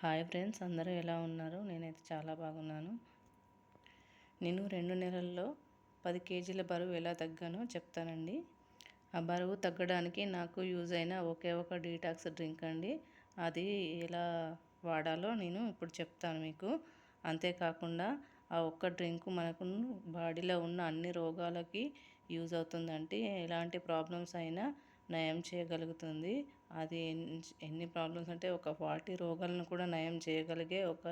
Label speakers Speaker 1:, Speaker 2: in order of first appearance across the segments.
Speaker 1: Hi friends, అందరూ ఎలా ఉన్నారు? నేనైతే చాలా బాగున్నాను. నేను 2 నెలల్లో 10 కేజీల బరువు ఎలా తగ్గానో చెప్తానండి. ఆ బరువు తగ్గడానికి నాకు యూజ్ అయిన ఒకే ఒక డీటాక్స్ డ్రింక్ అండి. అది ఎలా వాడాలో నేను ఇప్పుడు చెప్తాను మీకు. అంతేకాకుండా ఆ ఒక్క డ్రింకు మనకు బాడీలో ఉన్న అన్ని రోగాలకి యూజ్ అవుతుందంటే ఎలాంటి ప్రాబ్లమ్స్ అయినా నయం చేయగలుగుతుంది. అది ఎన్ని ప్రాబ్లమ్స్ అంటే ఒక 40 రోగాలను కూడా నయం చేయగలిగే ఒక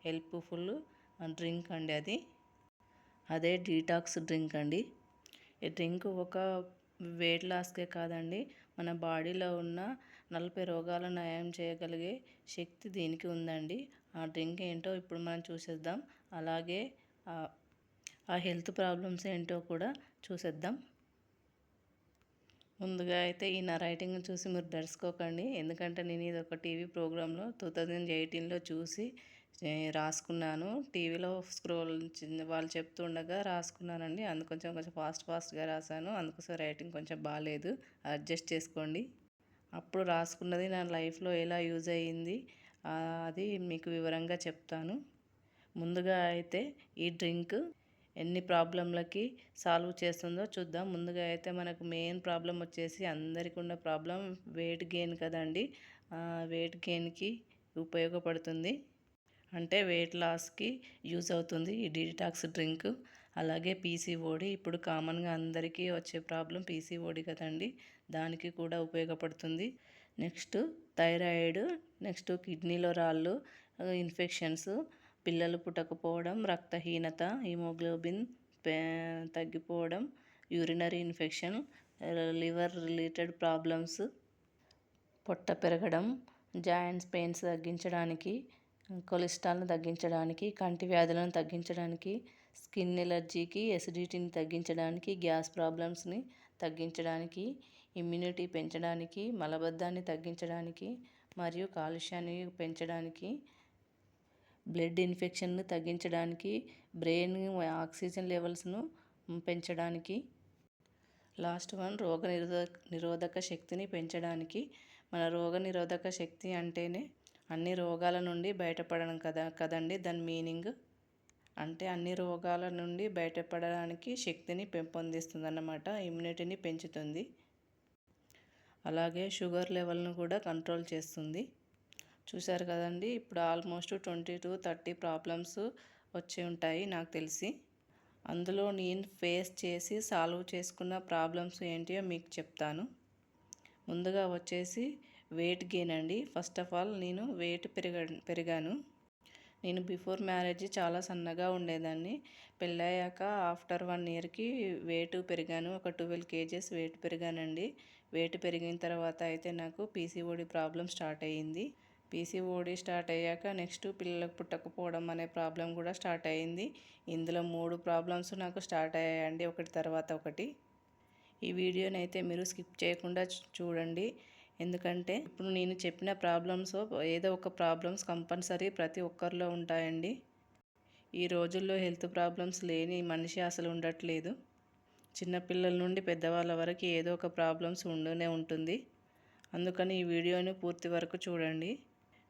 Speaker 1: హెల్ప్ఫుల్ డ్రింక్ అండి అది. అదే డీటాక్స్ డ్రింక్ అండి. ఈ డ్రింక్ ఒక వెయిట్ లాస్కే కాదండి, మన బాడీలో ఉన్న 40 రోగాలను నయం చేయగలిగే శక్తి దీనికి ఉందండి. ఆ డ్రింక్ ఏంటో ఇప్పుడు మనం చూసేద్దాం. అలాగే ఆ హెల్త్ ప్రాబ్లమ్స్ ఏంటో కూడా చూసేద్దాం. ముందుగా అయితే ఈ నా రైటింగ్ని చూసి మీరు దర్శకోకండి. ఎందుకంటే నేను ఇది ఒక టీవీ ప్రోగ్రాంలో 2018లో చూసి రాసుకున్నాను. టీవీలో స్క్రోల్ వాళ్ళు చెప్తుండగా రాసుకున్నానండి. కొంచెం ఫాస్ట్గా రాశాను. అందుకోసం రైటింగ్ కొంచెం బాగాలేదు, అడ్జస్ట్ చేసుకోండి. అప్పుడు రాసుకున్నది నా లైఫ్లో ఎలా యూజ్ అయ్యింది అది మీకు వివరంగా చెప్తాను. ముందుగా అయితే ఈ డ్రింక్ ఎన్ని ప్రాబ్లంలకి సాల్వ్ చేస్తుందో చూద్దాం. ముందుగా అయితే మనకు మెయిన్ ప్రాబ్లం వచ్చేసి, అందరికీ ఉన్న ప్రాబ్లం వెయిట్ గెయిన్ కదండి. వెయిట్ గెయిన్కి ఉపయోగపడుతుంది, అంటే వెయిట్ లాస్కి యూజ్ అవుతుంది ఈ డీటాక్స్ డ్రింక్. అలాగే పీసీఓడి, ఇప్పుడు కామన్గా అందరికీ వచ్చే ప్రాబ్లం పీసీఓడి కదండి, దానికి కూడా ఉపయోగపడుతుంది. నెక్స్ట్ థైరాయిడ్, నెక్స్ట్ కిడ్నీలో రాళ్ళు, ఇన్ఫెక్షన్స్, పిల్లలు పుట్టకపోవడం, రక్తహీనత, హిమోగ్లోబిన్ తగ్గిపోవడం, urinary infection, liver related problems, పొట్ట పెరగడం, జాయింట్స్ పెయిన్స్ తగ్గించడానికి, కొలెస్ట్రాల్ను తగ్గించడానికి, కంటి వ్యాధులను తగ్గించడానికి, స్కిన్ ఎలర్జీకి, ఎసిడిటీని తగ్గించడానికి, గ్యాస్ ప్రాబ్లమ్స్ని తగ్గించడానికి, ఇమ్యూనిటీ పెంచడానికి, మలబద్ధాన్ని తగ్గించడానికి, మరియు కాలుష్యాన్ని పెంచడానికి, బ్లడ్ ఇన్ఫెక్షన్ను తగ్గించడానికి, బ్రెయిన్ ఆక్సిజన్ లెవెల్స్ను పెంచడానికి, లాస్ట్ వన్ నిరోధక శక్తిని పెంచడానికి. మన రోగనిరోధక శక్తి అంటేనే అన్ని రోగాల నుండి బయటపడడం కదండి దాని మీనింగ్. అంటే అన్ని రోగాల నుండి బయటపడడానికి శక్తిని పెంపొందిస్తుంది అన్నమాట, ఇమ్యూనిటీని పెంచుతుంది. అలాగే షుగర్ లెవెల్ను కూడా కంట్రోల్ చేస్తుంది. చూశారు కదండి, ఇప్పుడు ఆల్మోస్ట్ 20 to 30 ప్రాబ్లమ్స్ వచ్చి ఉంటాయి నాకు తెలిసి. అందులో నేను ఫేస్ చేసి సాల్వ్ చేసుకున్న ప్రాబ్లమ్స్ ఏంటియో మీకు చెప్తాను. ముందుగా వచ్చేసి వెయిట్ గెయిన్ అండి. ఫస్ట్ ఆఫ్ ఆల్ నేను వెయిట్ పెరిగాను. నేను బిఫోర్ మ్యారేజ్ చాలా సన్నగా ఉండేదాన్ని. పెళ్ళయ్యాక ఆఫ్టర్ 1 ఇయర్కి వెయిట్ పెరిగాను. ఒక 12 kgs వెయిట్ పెరిగానండి. వెయిట్ పెరిగిన తర్వాత అయితే నాకు పీసీఓడి ప్రాబ్లం స్టార్ట్ అయ్యింది. పీసీఓడి స్టార్ట్ అయ్యాక నెక్స్ట్ పిల్లలకు పుట్టకపోవడం అనే ప్రాబ్లం కూడా స్టార్ట్ అయ్యింది. ఇందులో 3 ప్రాబ్లమ్స్ నాకు స్టార్ట్ అయ్యాయండి, ఒకటి తర్వాత ఒకటి. ఈ వీడియోని అయితే మీరు స్కిప్ చేయకుండా చూడండి. ఎందుకంటే ఇప్పుడు నేను చెప్పిన ప్రాబ్లమ్స్ ఏదో ఒక ప్రాబ్లమ్స్ కంపల్సరీ ప్రతి ఒక్కరిలో ఉంటాయండి. ఈ రోజుల్లో హెల్త్ ప్రాబ్లమ్స్ లేని మనిషి అసలు ఉండట్లేదు. చిన్నపిల్లల నుండి పెద్దవాళ్ళ వరకు ఏదో ఒక ప్రాబ్లమ్స్ ఉంటూనే ఉంటుంది. అందుకని ఈ వీడియోని పూర్తి వరకు చూడండి.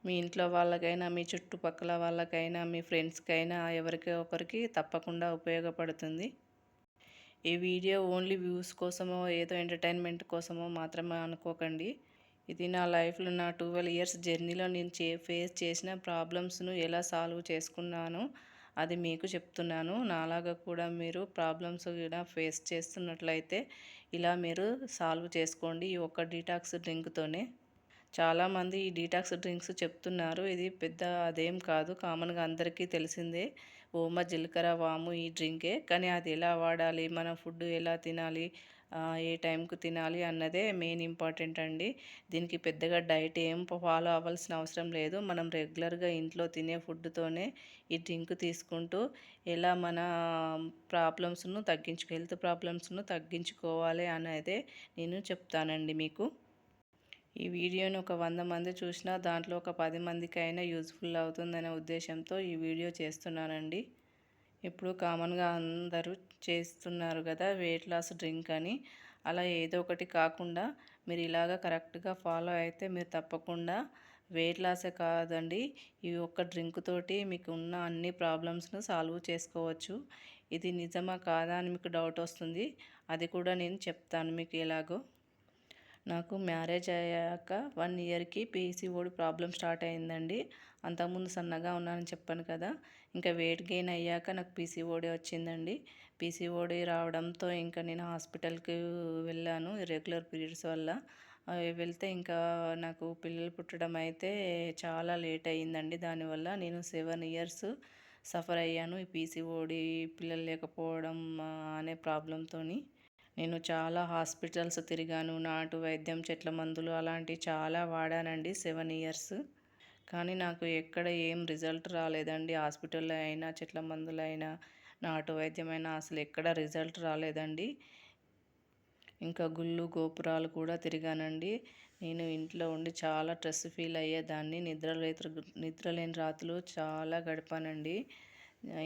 Speaker 1: మీ ఇంట్లో వాళ్ళకైనా, మీ చుట్టుపక్కల వాళ్ళకైనా, మీ ఫ్రెండ్స్కైనా ఎవరికి ఒకరికి తప్పకుండా ఉపయోగపడుతుంది. ఈ వీడియో ఓన్లీ వ్యూస్ కోసమో ఏదో ఎంటర్టైన్మెంట్ కోసమో మాత్రమే అనుకోకండి. ఇది నా లైఫ్లో నా 12 ఇయర్స్ జర్నీలో నేను ఫేస్ చేసిన ప్రాబ్లమ్స్ను ఎలా సాల్వ్ చేసుకున్నానో అది మీకు చెప్తున్నాను. నాలాగా కూడా మీరు ప్రాబ్లమ్స్ ఇలా ఫేస్ చేస్తున్నట్లయితే ఇలా మీరు సాల్వ్ చేసుకోండి ఈ ఒక్క డీటాక్స్ డ్రింక్తోనే. చాలామంది ఈ డీటాక్స్ డ్రింక్స్ చెప్తున్నారు, ఇది పెద్ద అదేం కాదు, కామన్గా అందరికీ తెలిసిందే. ఓమ, జీలకర్ర, వాము ఈ డ్రింకే. కానీ అది ఎలా వాడాలి, మన ఫుడ్ ఎలా తినాలి, ఏ టైంకు తినాలి అన్నదే మెయిన్ ఇంపార్టెంట్ అండి. దీనికి పెద్దగా డైట్ ఏం ఫాలో అవ్వాల్సిన అవసరం లేదు. మనం రెగ్యులర్గా ఇంట్లో తినే ఫుడ్తోనే ఈ డ్రింక్ తీసుకుంటూ ఎలా మన హెల్త్ ప్రాబ్లమ్స్ను తగ్గించుకోవాలి అనేదే నేను చెప్తానండి మీకు. ఈ వీడియోని ఒక 100 మంది చూసినా దాంట్లో ఒక 10 మందికైనా యూజ్ఫుల్ అవుతుందనే ఉద్దేశంతో ఈ వీడియో చేస్తున్నానండి. ఇప్పుడు కామన్గా అందరూ చేస్తున్నారు కదా వెయిట్ లాస్ డ్రింక్ అని. అలా ఏదో ఒకటి కాకుండా మీరు ఇలాగ కరెక్ట్గా ఫాలో అయితే మీరు తప్పకుండా వెయిట్ లాసే కాదండి, ఈ ఒక్క డ్రింక్ తోటి మీకు ఉన్న అన్ని ప్రాబ్లమ్స్‌ను సాల్వ్ చేసుకోవచ్చు. ఇది నిజమా కాదా అని మీకు డౌట్ వస్తుంది. అది కూడా నేను చెప్తాను మీకు ఎలాగో. నాకు మ్యారేజ్ అయ్యాక 1 ఇయర్‌కి పీసీఓడి ప్రాబ్లమ్ స్టార్ట్ అయిందండి. అంతకుముందు సన్నగా ఉన్నానని చెప్పాను కదా! ఇంకా వెయిట్ గెయిన్ అయ్యాక నాకు పీసీఓడి వచ్చిందండి. పీసీఓడి రావడంతో ఇంకా నేను హాస్పిటల్‌కి వెళ్ళాను ఇర్రెగ్యులర్ పీరియడ్స్ వల్ల. వెళ్తే ఇంకా నాకు పిల్లలు పుట్టడం అయితే చాలా లేట్ అయిందండి. దానివల్ల నేను 7 ఇయర్స్ సఫర్ అయ్యాను ఈ పీసీఓడి పిల్లలు లేకపోవడం అనే ప్రాబ్లమ్‌తోని. నేను చాలా హాస్పిటల్స్ తిరిగాను. నాటు వైద్యం, చెట్ల మందులు అలాంటివి చాలా వాడానండి 7 ఇయర్స్. కానీ నాకు ఎక్కడ ఏం రిజల్ట్ రాలేదండి. హాస్పిటల్‌లో అయినా, చెట్ల మందులైనా, నాటు వైద్యమైనా అసలు ఎక్కడ రిజల్ట్ రాలేదండి. ఇంకా గుళ్ళు, గోపురాలు కూడా తిరిగానండి. నేను ఇంట్లో ఉండి చాలా స్ట్రెస్ ఫీల్ అయ్యేదాన్ని. నిద్రలేని రాత్రులు చాలా గడిపానండి.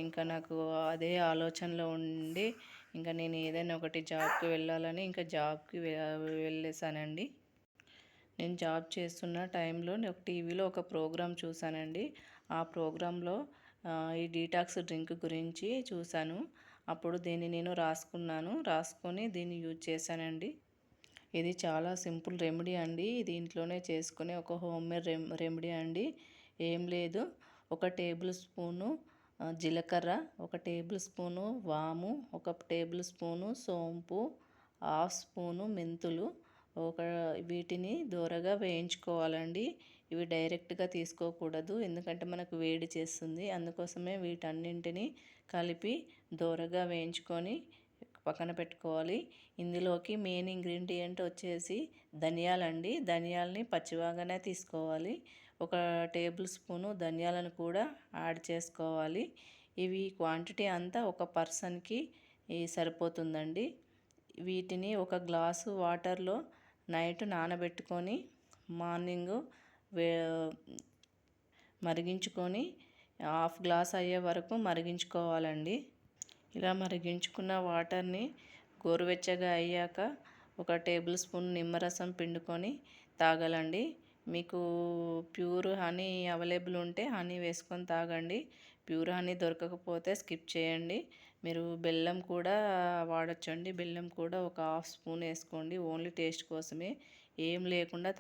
Speaker 1: ఇంకా నాకు అదే ఆలోచనలో ఉండి ఇంకా నేను ఏదైనా ఒకటి జాబ్‌కి వెళ్ళాలని ఇంకా జాబ్‌కి వెళ్ళేసానండి. నేను జాబ్ చేస్తున్న టైంలో నేను టీవీలో ఒక ప్రోగ్రామ్ చూశానండి. ఆ ప్రోగ్రాంలో ఈ డీటాక్స్ డ్రింక్ గురించి చూశాను. అప్పుడు దీన్ని నేను రాసుకొని దీన్ని యూజ్ చేశానండి. ఇది చాలా సింపుల్ రెమెడీ అండి. ఇది ఇంట్లోనే చేసుకునే ఒక హోమ్‌మేడ్ రెమెడీ అండి. ఏం లేదు, ఒక టేబుల్ స్పూను జీలకర్ర, ఒక టేబుల్ స్పూను వాము, ఒక టేబుల్ స్పూను సోంపు, హాఫ్ స్పూను మెంతులు, ఒక వీటిని దోరగా వేయించుకోవాలండి. ఇవి డైరెక్ట్‌గా తీసుకోకూడదు. ఎందుకంటే మనకు వేడి చేస్తుంది. అందుకోసమే వీటన్నింటిని కలిపి దోరగా వేయించుకొని పక్కన పెట్టుకోవాలి. ఇందులోకి మెయిన్ ఇంగ్రీడియంట్ వచ్చేసి ధనియాలండి. ధనియాలని పచ్చివాగానే తీసుకోవాలి. ఒక టేబుల్ స్పూను ధనియాలను కూడా యాడ్ చేసుకోవాలి. ఇవి క్వాంటిటీ అంతా ఒక పర్సన్‌కి సరిపోతుందండి. వీటిని ఒక గ్లాసు వాటర్‌లో నైట్ నానబెట్టుకొని మార్నింగు వే మరిగించుకొని హాఫ్ గ్లాస్ అయ్యే వరకు మరిగించుకోవాలండి. ఇలా మరిగించుకున్న వాటర్ని గోరువెచ్చగా అయ్యాక ఒక టేబుల్ స్పూన్ నిమ్మరసం పిండుకొని తాగాలండి. మీకు ప్యూర్ హనీ అవైలబుల్ ఉంటే హనీ వేసుకొని తాగండి. ప్యూర్ హనీ దొరకకపోతే స్కిప్ చేయండి. మీరు బెల్లం కూడా వాడొచ్చండి. బెల్లం కూడా ఒక హాఫ్ స్పూన్ వేసుకోండి. ఓన్లీ టేస్ట్ కోసమే. ఏం లేకుండా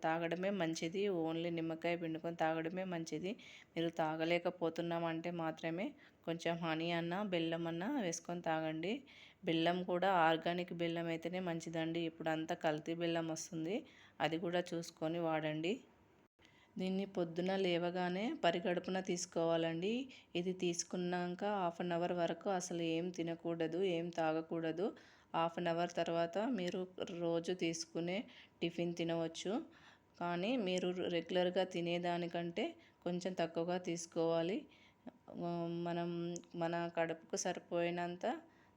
Speaker 1: తాగడమే మంచిది. ఓన్లీ నిమ్మకాయ పిండుకొని తాగడమే మంచిది. మీరు తాగలేకపోతున్నామంటే మాత్రమే కొంచెం హనీ అన్నా, బెల్లం అన్నా వేసుకొని తాగండి. బెల్లం కూడా ఆర్గానిక్ బెల్లం అయితేనే మంచిదండి. ఇప్పుడు అంతా కల్తీ బెల్లం వస్తుంది. అది కూడా చూసుకొని వాడండి. దీన్ని పొద్దున లేవగానే పరిగడుపున తీసుకోవాలండి. ఇది తీసుకున్నాక హాఫ్ అన్ అవర్ వరకు అసలు ఏం తినకూడదు, ఏం తాగకూడదు. హాఫ్ అన్ అవర్ తర్వాత మీరు రోజు తీసుకునే టిఫిన్ తినవచ్చు. కానీ మీరు రెగ్యులర్గా తినేదానికంటే కొంచెం తక్కువగా తీసుకోవాలి. మనం మన కడుపుకు సరిపోయినంత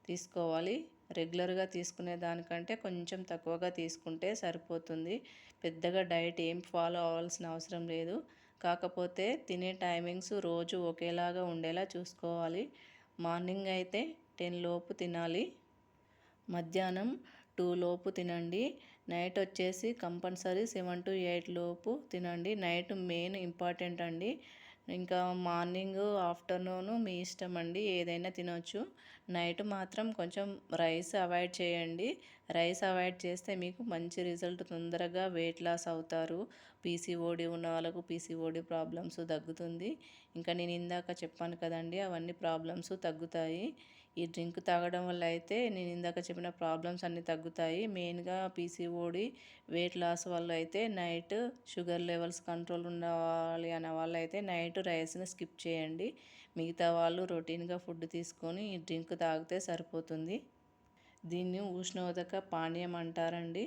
Speaker 1: తీసుకోవాలి. రెగ్యులర్గా తీసుకునే దానికంటే కొంచెం తక్కువగా తీసుకుంటే సరిపోతుంది. పెద్దగా డైట్ ఏం ఫాలో అవ్వాల్సిన అవసరం లేదు. కాకపోతే తినే టైమింగ్స్ రోజు ఒకేలాగా ఉండేలా చూసుకోవాలి. మార్నింగ్ అయితే 10 లోపు తినాలి. మధ్యాహ్నం 2 లోపు తినండి. నైట్ వచ్చేసి కంపల్సరీ 7-8 లోపు తినండి. నైట్ మెయిన్ ఇంపార్టెంట్ అండి. ఇంకా మార్నింగ్, ఆఫ్టర్నూన్ మీ ఇష్టం అండి, ఏదైనా తినొచ్చు. నైట్ మాత్రం కొంచెం రైస్ అవాయిడ్ చేయండి. రైస్ అవాయిడ్ చేస్తే మీకు మంచి రిజల్ట్, తొందరగా వెయిట్ లాస్ అవుతారు. పీసీఓడి ఉన్న వాళ్ళకు పీసీఓడి ప్రాబ్లమ్స్ తగ్గుతుంది. ఇంకా నేను ఇందాక చెప్పాను కదండి, అవన్నీ ప్రాబ్లమ్స్ తగ్గుతాయి. ఈ డ్రింక్ తాగడం వల్ల అయితే నేను ఇందాక చెప్పిన ప్రాబ్లమ్స్ అన్నీ తగ్గుతాయి. మెయిన్గా పీసీఓడి వెయిట్ లాస్ వల్ల అయితే నైట్ షుగర్ లెవెల్స్ కంట్రోల్ ఉండాలి అనే వాళ్ళు అయితే నైట్ రైస్ని స్కిప్ చేయండి. మిగతా వాళ్ళు రొటీన్గా ఫుడ్ తీసుకొని ఈ డ్రింక్ తాగితే సరిపోతుంది. దీన్ని ఉష్ణోదక పానీయం అంటారండి.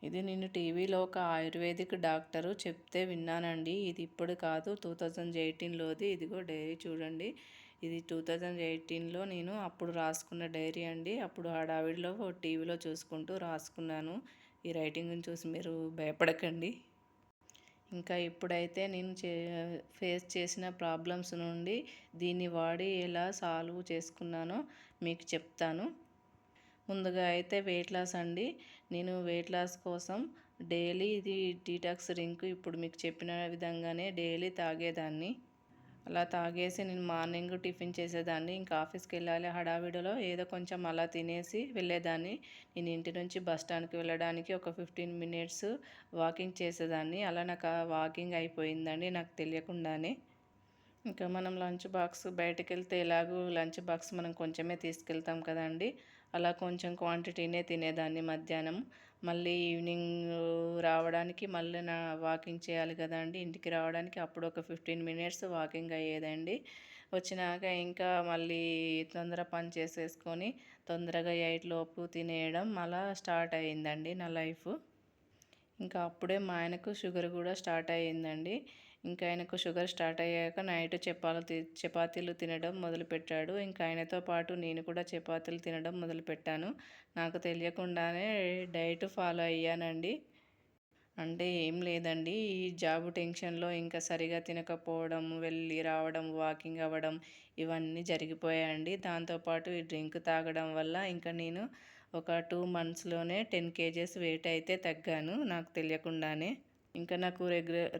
Speaker 1: ఇది నేను టీవీలో ఒక ఆయుర్వేదిక్ డాక్టరు చెప్తే విన్నానండి. ఇది ఇప్పుడు కాదు, 2018లోది. ఇదిగో డైరీ చూడండి. ఇది 2018లో నేను అప్పుడు రాసుకున్న డైరీ అండి. అప్పుడు హడావిడిలో టీవీలో చూసుకుంటూ రాసుకున్నాను. ఈ రైటింగ్ని చూసి మీరు భయపడకండి. ఇంకా ఇప్పుడైతే నేను ఫేస్ చేసిన ప్రాబ్లమ్స్ నుండి దీన్ని వాడి ఎలా సాల్వ్ చేసుకున్నానో మీకు చెప్తాను. ముందుగా అయితే వెయిట్ లాస్ అండి. నేను వెయిట్ లాస్ కోసం డైలీ ఇది డీటాక్స్ డ్రింక్ ఇప్పుడు మీకు చెప్పిన విధంగానే డైలీ తాగేదాన్ని. అలా తాగేసి నేను మార్నింగ్ టిఫిన్ చేసేదాన్ని. ఇంకా ఆఫీస్కి వెళ్ళాలి హడావిడిలో ఏదో కొంచెం అలా తినేసి వెళ్ళేదాన్ని. నేను ఇంటి నుంచి బస్ స్టాండ్కి వెళ్ళడానికి ఒక 15 మినిట్స్ వాకింగ్ చేసేదాన్ని. అలా నాకు ఆ వాకింగ్ అయిపోయిందండి నాకు తెలియకుండానే. ఇంకా మనం లంచ్ బాక్స్ బయటకెళ్తే ఎలాగో లంచ్ బాక్స్ మనం కొంచెమే తీసుకెళ్తాం కదండీ! అలా కొంచెం క్వాంటిటీనే తినేదాన్ని మధ్యాహ్నం. మళ్ళీ ఈవినింగ్ రావడానికి మళ్ళీ వాకింగ్ చేయాలి కదండీ! ఇంటికి రావడానికి అప్పుడు ఒక 15 మినిట్స్ వాకింగ్ అయ్యేదండి. వచ్చినాక ఇంకా మళ్ళీ తొందర పని చేసేసుకొని తొందరగా 8 లోపు తినేయడం అలా స్టార్ట్ అయిందండి నా లైఫ్. ఇంకా అప్పుడే మా ఆయనకు షుగర్ కూడా స్టార్ట్ అయ్యిందండి. ఇంకా ఆయనకు షుగర్ స్టార్ట్ అయ్యాక నైట్ చపాతీలు తినడం మొదలుపెట్టాడు. ఇంకా ఆయనతో పాటు నేను కూడా చపాతీలు తినడం మొదలుపెట్టాను. నాకు తెలియకుండానే డైట్ ఫాలో అయ్యానండి. అంటే ఏం లేదండి. ఈ జాబు టెన్షన్‌లో ఇంకా సరిగా తినకపోవడం, వెళ్ళి రావడం, వాకింగ్ అవ్వడం ఇవన్నీ జరిగిపోయాయండి. దాంతో పాటు ఈ డ్రింక్ తాగడం వల్ల ఇంకా నేను ఒక 2 మంత్స్‌లోనే 10 కేజెస్ వెయిట్ అయితే తగ్గాను నాకు తెలియకుండానే. ఇంకా నాకు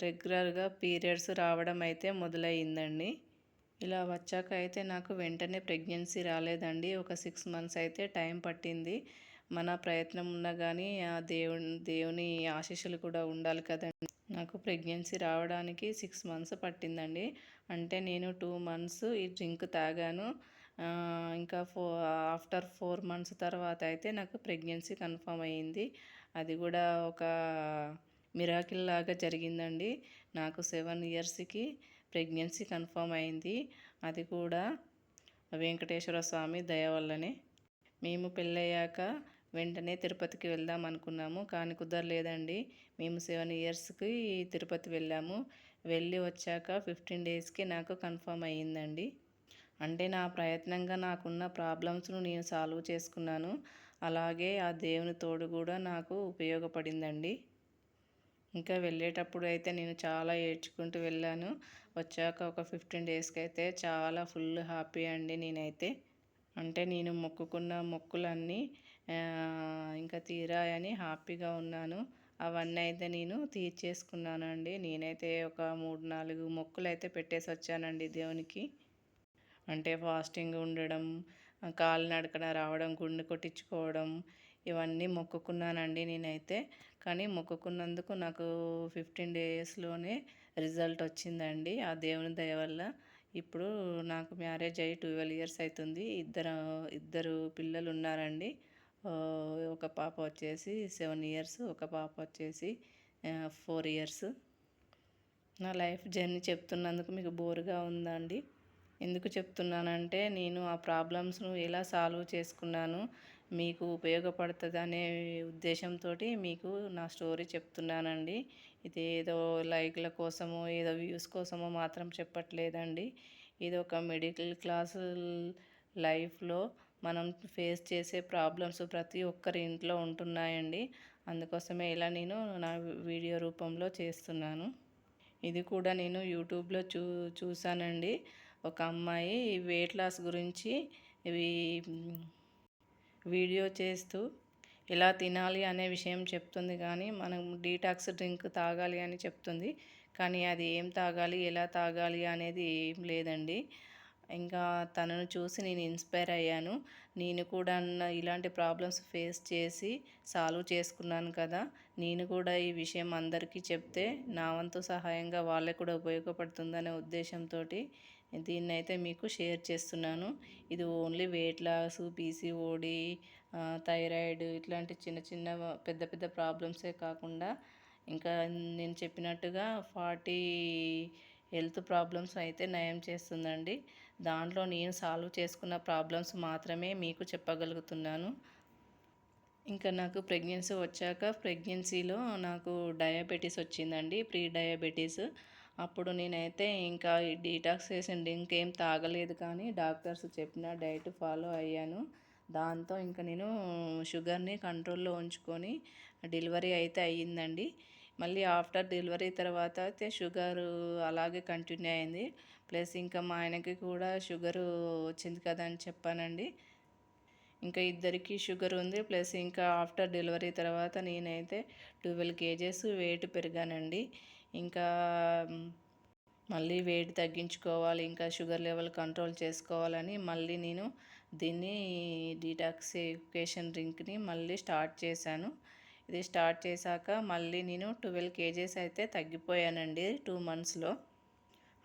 Speaker 1: రెగ్యులర్‌గా పీరియడ్స్ రావడం అయితే మొదలయ్యిందండి. ఇలా వచ్చాక అయితే నాకు వెంటనే ప్రెగ్నెన్సీ రాలేదండి. ఒక 6 మంత్స్ అయితే టైం పట్టింది. మన ప్రయత్నం ఉన్నా గానీ ఆ దేవుని ఆశీస్సులు కూడా ఉండాలి కదండీ! నాకు ప్రెగ్నెన్సీ రావడానికి 6 మంత్స్ పట్టిందండి. అంటే నేను 2 మంత్స్ ఈ డ్రింక్ తాగాను. ఇంకా ఆఫ్టర్ 4 మంత్స్ తర్వాత అయితే నాకు ప్రెగ్నెన్సీ కన్ఫర్మ్ అయ్యింది. అది కూడా ఒక మిరాకిల్ లాగా జరిగిందండి. నాకు 7 ఇయర్స్‌కి ప్రెగ్నెన్సీ కన్ఫర్మ్ అయింది. అది కూడా వెంకటేశ్వర స్వామి దయ వల్లనే. మేము పెళ్ళయ్యాక వెంటనే తిరుపతికి వెళ్దాం అనుకున్నాము. కానీ కుదరలేదండి. మేము 7 ఇయర్స్‌కి తిరుపతి వెళ్ళాము. వెళ్ళి వచ్చాక 15 డేస్‌కి నాకు కన్ఫర్మ్ అయ్యిందండి. అంటే నా ప్రయత్నంగా నాకున్న ప్రాబ్లమ్స్‌ను నేను సాల్వ్ చేసుకున్నాను. అలాగే ఆ దేవుని తోడు కూడా నాకు ఉపయోగపడిందండి. ఇంకా వెళ్ళేటప్పుడు అయితే నేను చాలా ఏడ్చుకుంటూ వెళ్ళాను. వచ్చాక ఒక 15 డేస్‌కి అయితే చాలా ఫుల్ హ్యాపీ అండి నేనైతే. అంటే నేను మొక్కుకున్న మొక్కులన్నీ ఇంకా తీరాయని హ్యాపీగా ఉన్నాను. అవన్నీ అయితే నేను తీర్చేసుకున్నానండి. నేనైతే ఒక 3, 4 మొక్కులైతే పెట్టేసొచ్చానండి దేవునికి. అంటే ఫాస్టింగ్ ఉండడం, కాలినడకన రావడం, గుండు కొట్టించుకోవడం ఇవన్నీ మొక్కుకున్నానండి నేనైతే. కానీ మొక్కుకున్నందుకు నాకు 15 డేస్‌లోనే రిజల్ట్ వచ్చిందండి ఆ దేవుని దయ వల్ల. ఇప్పుడు నాకు మ్యారేజ్ అయ్యి 12 ఇయర్స్ అవుతుంది. ఇద్దరు పిల్లలు ఉన్నారండి. ఒక పాప వచ్చేసి 7 ఇయర్స్, ఒక పాప వచ్చేసి 4 ఇయర్స్. నా లైఫ్ జర్నీ చెప్తున్నందుకు మీకు బోరుగా ఉందా అండి? ఎందుకు చెప్తున్నానంటే నేను ఆ ప్రాబ్లమ్స్‌ను ఎలా సాల్వ్ చేసుకున్నాను, మీకు ఉపయోగపడుతదనే ఉద్దేశంతోటి మీకు నా స్టోరీ చెప్తున్నానండి. ఇదేదో లైక్‌ల కోసమో, ఏదో వ్యూస్ కోసమో మాత్రం చెప్పట్లేదండి. ఇది ఒక మిడిల్ క్లాస్ లైఫ్‌లో మనం ఫేస్ చేసే ప్రాబ్లమ్స్ ప్రతి ఒక్కరి ఇంట్లో ఉంటున్నాయండి. అందుకోసమే ఇలా నేను నా వీడియో రూపంలో చేస్తున్నాను. ఇది కూడా నేను యూట్యూబ్‌లో చూసానండి. ఒక అమ్మాయి వెయిట్ లాస్ గురించి ఇవి వీడియో చేస్తూ ఎలా తినాలి అనే విషయం చెప్తుంది కానీ మనం డీటాక్స్ డ్రింక్ తాగాలి అని చెప్తుంది. కానీ అది ఏం తాగాలి, ఎలా తాగాలి అనేది ఏం లేదండి. ఇంకా తనను చూసి నేను ఇన్స్పైర్ అయ్యాను. నేను కూడా ఇలాంటి ప్రాబ్లమ్స్ ఫేస్ చేసి సాల్వ్ చేసుకున్నాను కదా! నేను కూడా ఈ విషయం అందరికీ చెప్తే నా వంతు సహాయంగా వాళ్ళకి కూడా ఉపయోగపడుతుందనే ఉద్దేశంతోటి దీన్నైతే మీకు షేర్ చేస్తున్నాను. ఇది only weight loss, PCOD, thyroid ఇట్లాంటి చిన్న చిన్న పెద్ద పెద్ద ప్రాబ్లమ్సే కాకుండా ఇంకా నేను చెప్పినట్టుగా 40 హెల్త్ ప్రాబ్లమ్స్ అయితే నయం చేస్తుందండి. దాంట్లో నేను సాల్వ్ చేసుకున్న ప్రాబ్లమ్స్ మాత్రమే మీకు చెప్పగలుగుతున్నాను. ఇంకా నాకు ప్రెగ్నెన్సీ వచ్చాక ప్రెగ్నెన్సీలో నాకు డయాబెటీస్ వచ్చిందండి, ప్రీ డయాబెటీస్. అప్పుడు నేనైతే ఇంకా ఈ డీటాక్సేషన్ డ్రింక్ ఏం తాగలేదు కానీ డాక్టర్స్ చెప్పిన డైట్ ఫాలో అయ్యాను. దాంతో ఇంకా నేను షుగర్ని కంట్రోల్లో ఉంచుకొని డెలివరీ అయితే అయ్యిందండి. మళ్ళీ ఆఫ్టర్ డెలివరీ తర్వాత అయితే షుగరు అలాగే కంటిన్యూ అయింది. ప్లస్ ఇంకా మా ఆయనకి కూడా షుగరు వచ్చింది కదా అని చెప్పానండి. ఇంకా ఇద్దరికి షుగర్ ఉంది. ప్లస్ ఇంకా ఆఫ్టర్ డెలివరీ తర్వాత నేనైతే 12 కేజెస్ వెయిట్ పెరిగానండి. ఇంకా మళ్ళీ వెయిట్ తగ్గించుకోవాలి, ఇంకా షుగర్ లెవెల్ కంట్రోల్ చేసుకోవాలని మళ్ళీ నేను దీన్ని డీటాక్సిఫికేషన్ డ్రింక్ని మళ్ళీ స్టార్ట్ చేశాను. ఇది స్టార్ట్ చేశాక మళ్ళీ నేను 12 కేజెస్ అయితే తగ్గిపోయానండి 2 మంత్స్లో.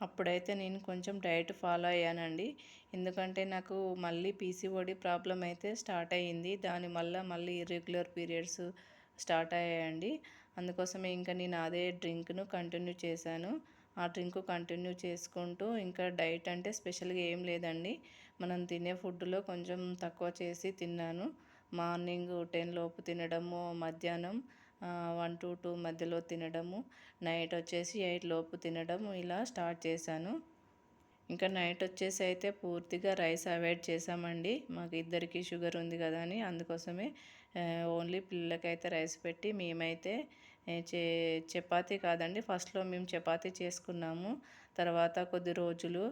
Speaker 1: అప్పుడైతే నేను కొంచెం డైట్ ఫాలో అయ్యానండి. ఎందుకంటే నాకు మళ్ళీ పీసీఓడి ప్రాబ్లం అయితే స్టార్ట్ అయ్యింది. దానివల్ల మళ్ళీ ఇర్రెగ్యులర్ పీరియడ్స్ స్టార్ట్ అయ్యాయండి. అందుకోసమే ఇంకా నేను అదే డ్రింక్ను కంటిన్యూ చేశాను. ఆ డ్రింక్ కంటిన్యూ చేసుకుంటూ ఇంకా డైట్ అంటే స్పెషల్గా ఏం లేదండి. మనం తినే ఫుడ్లో కొంచెం తక్కువ చేసి తిన్నాను. మార్నింగ్ 10 లోపు తినడము, మధ్యాహ్నం 1 to 2 మధ్యలో తినడము, నైట్ వచ్చేసి 8 లోపు తినడం ఇలా స్టార్ట్ చేశాను. ఇంకా నైట్ వచ్చేసి అయితే పూర్తిగా రైస్ అవాయిడ్ చేసామండి. మాకు ఇద్దరికి షుగర్ ఉంది కదా అని, అందుకోసమే ఓన్లీ పిల్లలకైతే రైస్ పెట్టి మేమైతే చపాతీ కాదండి, ఫస్ట్లో మేము చపాతీ చేసుకున్నాము. తర్వాత కొద్ది రోజులు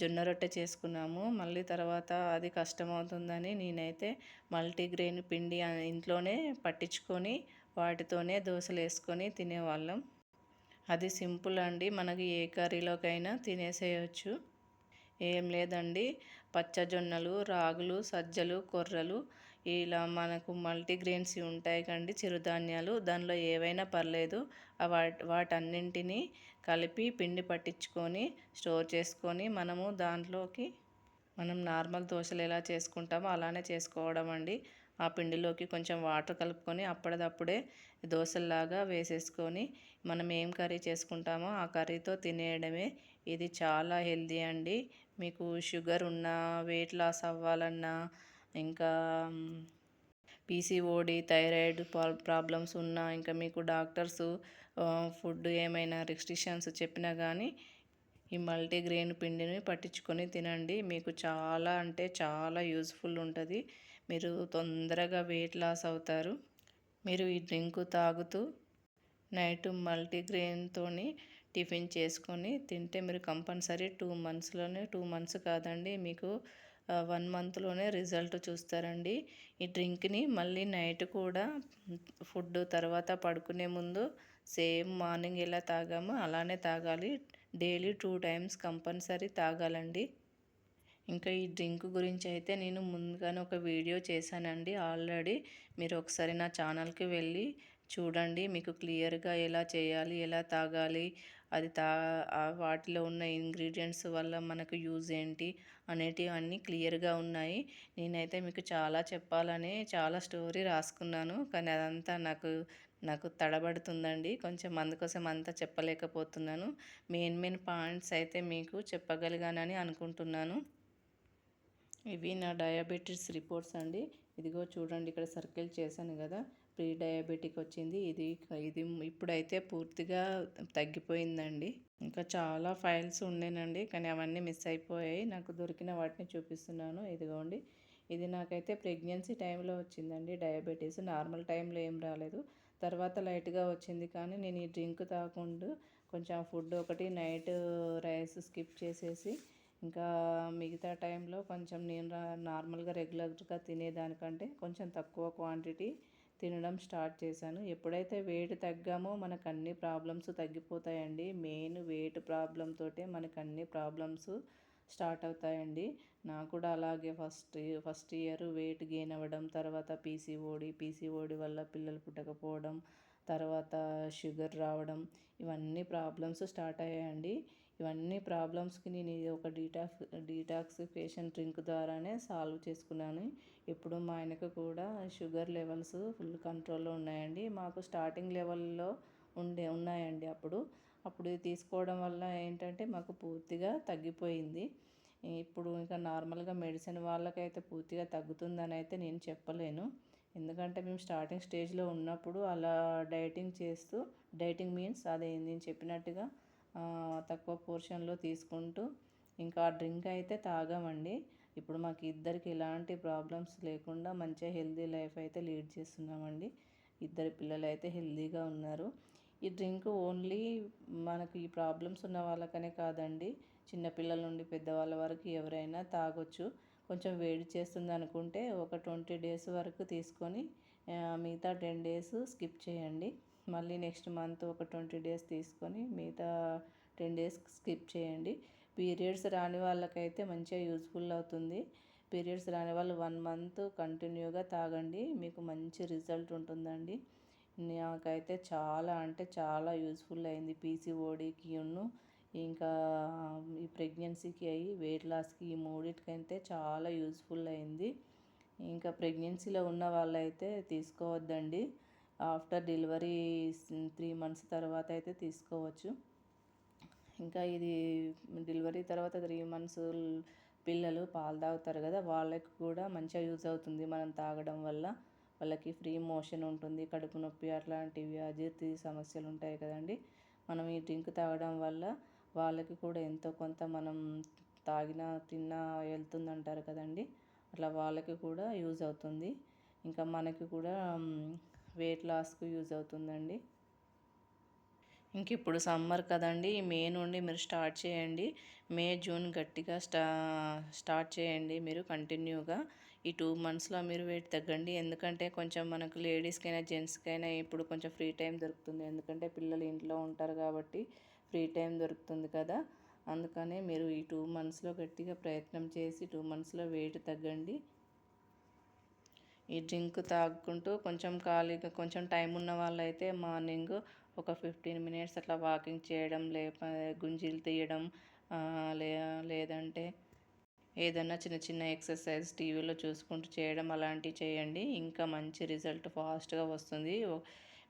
Speaker 1: జొన్న రొట్టె చేసుకున్నాము. మళ్ళీ తర్వాత అది కష్టమవుతుందని నేనైతే మల్టీగ్రెయిన్ పిండి ఇంట్లోనే పట్టించుకొని వాటితోనే దోశలు వేసుకొని తినేవాళ్ళం. అది సింపుల్ అండి, మనకి ఏ కర్రీలోకైనా తినేసేయచ్చు. ఏం లేదండి, పచ్చజొన్నలు, రాగులు, సజ్జలు, కొర్రలు ఇలా మనకు మల్టీగ్రెయిన్స్ ఉంటాయి కండి, చిరుధాన్యాలు. దానిలో ఏవైనా పర్లేదు. వాటన్నింటినీ కలిపి పిండి పట్టించుకొని స్టోర్ చేసుకొని మనము దాంట్లోకి మనం నార్మల్ దోశలు ఎలా చేసుకుంటామో అలానే చేసుకోవడం అండి. ఆ పిండిలోకి కొంచెం వాటర్ కలుపుకొని అప్పటిదప్పుడే దోశల్లాగా వేసేసుకొని మనం ఏం కర్రీ చేసుకుంటామో ఆ కర్రీతో తినేయడమే. ఇది చాలా హెల్దీ అండి. మీకు షుగర్ ఉన్నా, వెయిట్ లాస్ అవ్వాలన్నా, ఇంకా పీసీఓడి, థైరాయిడ్ ప్రాబ్లమ్స్ ఉన్నా, ఇంకా మీకు డాక్టర్స్ ఫుడ్ ఏమైనా రిస్ట్రిక్షన్స్ చెప్పినా కానీ ఈ మల్టీగ్రెయిన్ పిండిని పట్టించుకొని తినండి. మీకు చాలా అంటే చాలా యూజ్ఫుల్ ఉంటుంది. మీరు తొందరగా వెయిట్ లాస్ అవుతారు. మీరు ఈ డ్రింక్ తాగుతూ నైట్ మల్టీగ్రెయిన్తో టిఫిన్ చేసుకొని తింటే మీరు కంపల్సరీ 2 మంత్స్లోనే, 2 మంత్స్ కాదండి, మీకు 1 మంత్లోనే రిజల్ట్ చూస్తారండి. ఈ డ్రింక్ని మళ్ళీ నైట్ కూడా ఫుడ్ తర్వాత పడుకునే ముందు సేమ్ మార్నింగ్ ఎలా తాగామో అలానే తాగాలి. డైలీ 2 టైమ్స్ కంపల్సరీ తాగాలండి. ఇంకా ఈ డ్రింక్ గురించి అయితే నేను ముందుగానే ఒక వీడియో చేశానండి ఆల్రెడీ. మీరు ఒకసారి నా ఛానల్కి వెళ్ళి చూడండి. మీకు క్లియర్గా ఎలా చేయాలి, ఎలా తాగాలి, అది వాటిలో ఉన్న ఇంగ్రీడియంట్స్ వల్ల మనకు యూజ్ ఏంటి అనేటివి అన్నీ క్లియర్గా ఉన్నాయి. నేనైతే మీకు చాలా చెప్పాలని చాలా స్టోరీ రాసుకున్నాను, కానీ అదంతా నాకు తడబడుతుందండి కొంచెం, అందుకోసం అంతా చెప్పలేకపోతున్నాను. మెయిన్ పాయింట్స్ అయితే మీకు చెప్పగలిగానని అనుకుంటున్నాను. ఇవి నా డయాబెటీస్ రిపోర్ట్స్ అండి. ఇదిగో చూడండి, ఇక్కడ సర్కిల్ చేశాను కదా, ప్రీ డయాబెటిక్ వచ్చింది. ఇది ఇప్పుడైతే పూర్తిగా తగ్గిపోయిందండి. ఇంకా చాలా ఫైల్స్ ఉండేనండి, కానీ అవన్నీ మిస్ అయిపోయాయి. నాకు దొరికిన వాటిని చూపిస్తున్నాను. ఇదిగోండి, ఇది నాకైతే ప్రెగ్నెన్సీ టైంలో వచ్చిందండి డయాబెటీస్. నార్మల్ టైంలో ఏం రాలేదు, తర్వాత లైట్గా వచ్చింది. కానీ నేను ఈ డ్రింక్ తాగకుండా కొంచెం ఫుడ్ ఒకటి నైట్ రైస్ స్కిప్ చేసేసి ఇంకా మిగతా టైంలో కొంచెం నేను నార్మల్గా రెగ్యులర్గా తినేదానికంటే కొంచెం తక్కువ క్వాంటిటీ తినడం స్టార్ట్ చేశాను. ఎప్పుడైతే వెయిట్ తగ్గామో మనకు అన్ని ప్రాబ్లమ్స్ తగ్గిపోతాయండి. మెయిన్ వెయిట్ ప్రాబ్లంతో మనకు అన్ని ప్రాబ్లమ్స్ స్టార్ట్ అవుతాయండి. నాకు కూడా అలాగే ఫస్ట్ ఇయర్ వెయిట్ గెయిన్ అవ్వడం, తర్వాత పీసీఓడి వల్ల పిల్లలు పుట్టకపోవడం, తర్వాత షుగర్ రావడం, ఇవన్నీ ప్రాబ్లమ్స్ స్టార్ట్ అయ్యాయండి. ఇవన్నీ ప్రాబ్లమ్స్కి నేను ఒక డీటాక్సిఫికేషన్ డ్రింక్ ద్వారానే సాల్వ్ చేసుకున్నాను. ఇప్పుడు మా ఆయనకు కూడా షుగర్ లెవెల్స్ ఫుల్ కంట్రోల్లో ఉన్నాయండి. మాకు స్టార్టింగ్ లెవెల్లో ఉన్నాయండి. అప్పుడు తీసుకోవడం వల్ల ఏంటంటే మాకు పూర్తిగా తగ్గిపోయింది. ఇప్పుడు ఇంకా నార్మల్గా మెడిసిన్ వాళ్ళకైతే పూర్తిగా తగ్గుతుందని అయితే నేను చెప్పలేను. ఎందుకంటే మేము స్టార్టింగ్ స్టేజ్లో ఉన్నప్పుడు అలా డైటింగ్ మీన్స్ అదే నేను చెప్పినట్టుగా తక్కువ పోర్షన్లో తీసుకుంటూ ఇంకా ఆ డ్రింక్ అయితే తాగామండి. ఇప్పుడు మాకు ఇద్దరికి ఎలాంటి ప్రాబ్లమ్స్ లేకుండా మంచిగా హెల్తీ లైఫ్ అయితే లీడ్ చేస్తున్నామండి. ఇద్దరు పిల్లలు అయితే హెల్తీగా ఉన్నారు. ఈ డ్రింక్ ఓన్లీ మనకి ఈ ప్రాబ్లమ్స్ ఉన్న వాళ్ళకనే కాదండి, చిన్నపిల్లల నుండి పెద్దవాళ్ళ వరకు ఎవరైనా తాగొచ్చు. కొంచెం వేడి చేస్తుంది అనుకుంటే ఒక 20 డేస్ వరకు తీసుకొని మిగతా 10 డేస్ స్కిప్ చేయండి. మళ్ళీ నెక్స్ట్ మంత్ ఒక 20 డేస్ తీసుకొని మిగతా 10 డేస్ స్కిప్ చేయండి. పీరియడ్స్ రాని వాళ్ళకైతే మంచిగా యూజ్ఫుల్ అవుతుంది. పీరియడ్స్ రాని వాళ్ళు 1 మంత్ కంటిన్యూగా తాగండి, మీకు మంచి రిజల్ట్ ఉంటుందండి. నాకైతే చాలా అంటే చాలా యూజ్ఫుల్ అయింది. పీసీఓడికి ఇంకా ఈ ప్రెగ్నెన్సీకి వెయిట్ లాస్కి ఈ మూడింటికైతే చాలా యూజ్ఫుల్ అయింది. ఇంకా ప్రెగ్నెన్సీలో ఉన్న వాళ్ళైతే తీసుకోవద్దండి. ఆఫ్టర్ డెలివరీ 3 మంత్స్ తర్వాత అయితే తీసుకోవచ్చు. ఇంకా ఇది డెలివరీ తర్వాత 3 మంత్స్ పిల్లలు పాలు తాగుతారు కదా, వాళ్ళకి కూడా మంచిగా యూజ్ అవుతుంది మనం తాగడం వల్ల. వాళ్ళకి ఫ్రీ మోషన్ ఉంటుంది, కడుపు నొప్పి అట్లాంటివి అజీర్తి సమస్యలు ఉంటాయి కదండి. మనం ఈ డ్రింక్ తాగడం వల్ల వాళ్ళకి కూడా ఎంతో కొంత మనం తాగినా తిన్నా వెళ్తుందంటారు కదండి, అట్లా వాళ్ళకి కూడా యూజ్ అవుతుంది. ఇంకా మనకి కూడా వెయిట్ లాస్కు యూజ్ అవుతుందండి. ఇంక ఇప్పుడు సమ్మర్ కదండి, మే నుండి మీరు స్టార్ట్ చేయండి. మే జూన్ గట్టిగా స్టార్ట్ చేయండి మీరు కంటిన్యూగా. ఈ 2 మంత్స్లో మీరు వెయిట్ తగ్గండి. ఎందుకంటే కొంచెం మనకు లేడీస్కైనా జెంట్స్కైనా ఇప్పుడు కొంచెం ఫ్రీ టైం దొరుకుతుంది. ఎందుకంటే పిల్లలు ఇంట్లో ఉంటారు కాబట్టి ఫ్రీ టైం దొరుకుతుంది కదా. అందుకనే మీరు ఈ 2 మంత్స్లో గట్టిగా ప్రయత్నం చేసి 2 మంత్స్లో వెయిట్ తగ్గండి. ఈ డ్రింక్ తాగుకుంటూ కొంచెం ఖాళీగా కొంచెం టైం ఉన్న వాళ్ళైతే మార్నింగ్ ఒక 15 మినిట్స్ అట్లా వాకింగ్ చేయడం, గుంజీలు తీయడం, లేదంటే ఏదన్నా చిన్న చిన్న ఎక్సర్సైజ్ టీవీలో చూసుకుంటూ చేయడం అలాంటివి చేయండి. ఇంకా మంచి రిజల్ట్ ఫాస్ట్గా వస్తుంది.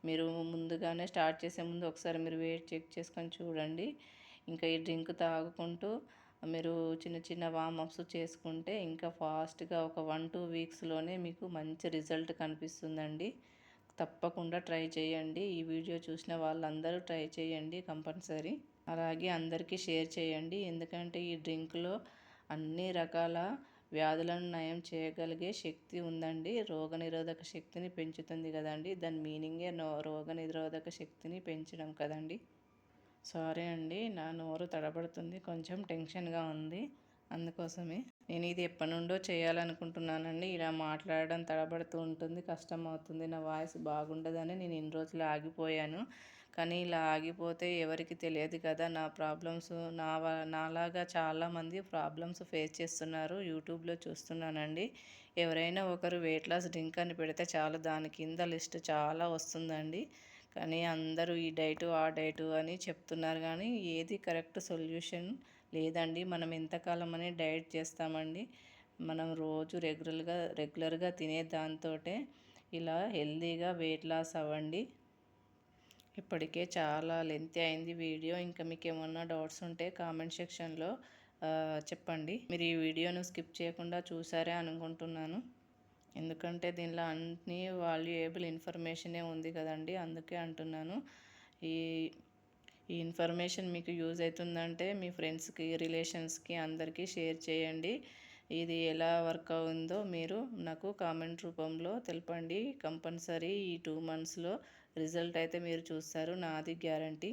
Speaker 1: మీరు ముందుగానే స్టార్ట్ చేసే ముందు ఒకసారి మీరు వెయిట్ చెక్ చేసుకొని చూడండి. ఇంకా ఈ డ్రింక్ తాగుకుంటూ మీరు చిన్న చిన్న వార్మప్స్ చేసుకుంటే ఇంకా ఫాస్ట్గా ఒక 1-2 వీక్స్లోనే మీకు మంచి రిజల్ట్ కనిపిస్తుందండి. తప్పకుండా ట్రై చేయండి. ఈ వీడియో చూసిన వాళ్ళందరూ ట్రై చేయండి కంపల్సరీ. అలాగే అందరికీ షేర్ చేయండి. ఎందుకంటే ఈ డ్రింక్లో అన్ని రకాల వ్యాధులను నయం చేయగలిగే శక్తి ఉందండి. రోగనిరోధక శక్తిని పెంచుతుంది కదండి. దాని మీనింగే రోగనిరోధక శక్తిని పెంచడం కదండి. సారీ అండి, నా నోరు తడబడుతుంది, కొంచెం టెన్షన్గా ఉంది, అందుకోసమే. నేను ఇది ఎప్పటి నుండో చేయాలనుకుంటున్నానండి. ఇలా మాట్లాడడం తడబడుతూ ఉంటుంది, కష్టం అవుతుంది, నా వాయిస్ బాగుండదని నేను ఇన్ని రోజులు ఆగిపోయాను. కానీ ఇలా ఆగిపోతే ఎవరికి తెలియదు కదా నా ప్రాబ్లమ్స్. నాలాగా చాలామంది ప్రాబ్లమ్స్ ఫేస్ చేస్తున్నారు. యూట్యూబ్లో చూస్తున్నానండి. ఎవరైనా ఒకరు వెయిట్ లాస్ డ్రింక్ అని పెడితే చాలు, దాని కింద లిస్ట్ చాలా వస్తుందండి. కానీ అందరూ ఈ డైటు ఆ డైటు అని చెప్తున్నారు, కానీ ఏది కరెక్ట్ సొల్యూషన్ లేదండి. మనం ఎంతకాలం అని డైట్ చేస్తామండి. మనం రోజు రెగ్యులర్గా తినే దాంతో ఇలా హెల్తీగా వెయిట్ లాస్ అవ్వండి. ఇప్పటికే చాలా లెంతీ అయింది వీడియో. ఇంకా మీకు ఏమన్నా డౌట్స్ ఉంటే కామెంట్ సెక్షన్లో చెప్పండి. మీరు ఈ వీడియోను స్కిప్ చేయకుండా చూసారే అనుకుంటున్నాను. ఎందుకంటే దీనిలో అన్ని వాల్యుయేబుల్ ఇన్ఫర్మేషనే ఉంది కదండి, అందుకే అంటున్నాను. ఈ ఇన్ఫర్మేషన్ మీకు యూజ్ అవుతుందంటే మీ ఫ్రెండ్స్కి, రిలేషన్స్కి అందరికీ షేర్ చేయండి. ఇది ఎలా వర్క్ అయిందో మీరు నాకు కామెంట్ రూపంలో తెలపండి. కంపల్సరీ ఈ 2 మంత్స్లో రిజల్ట్ అయితే మీరు చూస్తారు, నాది గ్యారంటీ.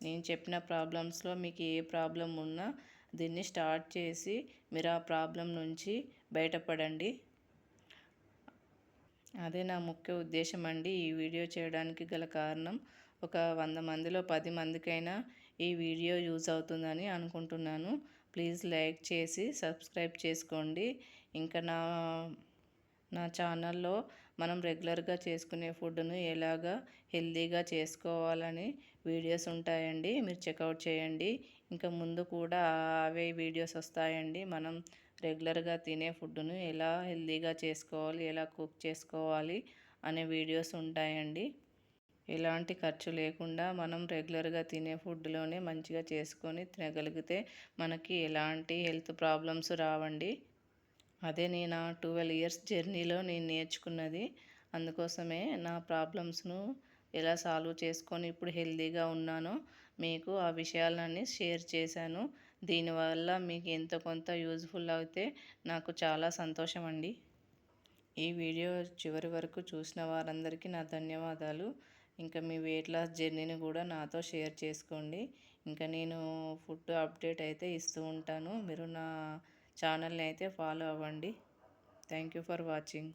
Speaker 1: నేను చెప్పిన ప్రాబ్లమ్స్లో మీకు ఏ ప్రాబ్లం ఉన్నా దీన్ని స్టార్ట్ చేసి మీరు ఆ ప్రాబ్లం నుంచి బయటపడండి. అదే నా ముఖ్య ఉద్దేశం అండి ఈ వీడియో చేయడానికి గల కారణం. ఒక 100 మందిలో 10 మందికైనా ఈ వీడియో యూజ్ అవుతుందని అనుకుంటున్నాను. ప్లీజ్ లైక్ చేసి సబ్స్క్రైబ్ చేసుకోండి. ఇంకా నా ఛానల్లో మనం రెగ్యులర్గా చేసుకునే ఫుడ్ను ఎలాగా హెల్తీగా చేసుకోవాలని వీడియోస్ ఉంటాయండి, మీరు చెక్అవుట్ చేయండి. ఇంకా ముందు కూడా అవే వీడియోస్ వస్తాయండి. మనం రెగ్యులర్గా తినే ఫుడ్ను ఎలా హెల్తీగా చేసుకోవాలి, ఎలా కుక్ చేసుకోవాలి అనే వీడియోస్ ఉంటాయండి. ఎలాంటి ఖర్చు లేకుండా మనం రెగ్యులర్గా తినే ఫుడ్లోనే మంచిగా చేసుకొని తినగలిగితే మనకి ఎలాంటి హెల్త్ ప్రాబ్లమ్స్ రావండి. అదే నేను 12 ఇయర్స్ జర్నీలో నేను నేర్చుకున్నది. అందుకోసమే నా ప్రాబ్లమ్స్ను ఎలా సాల్వ్ చేసుకొని ఇప్పుడు హెల్తీగా ఉన్నానో మీకు ఆ విషయాలన్నీ షేర్ చేశాను. దీనివల్ల మీకు ఎంతో కొంత యూజ్ఫుల్ అయితే నాకు చాలా సంతోషం అండి. ఈ వీడియో చివరి వరకు చూసిన వారందరికీ నా ధన్యవాదాలు. ఇంకా మీ వెయిట్ లాస్ జర్నీని కూడా నాతో షేర్ చేసుకోండి. ఇంకా నేను ఫుడ్ అప్డేట్ అయితే ఇస్తూ ఉంటాను. మీరు నా ఛానల్ని అయితే ఫాలో అవ్వండి. Thank you for watching.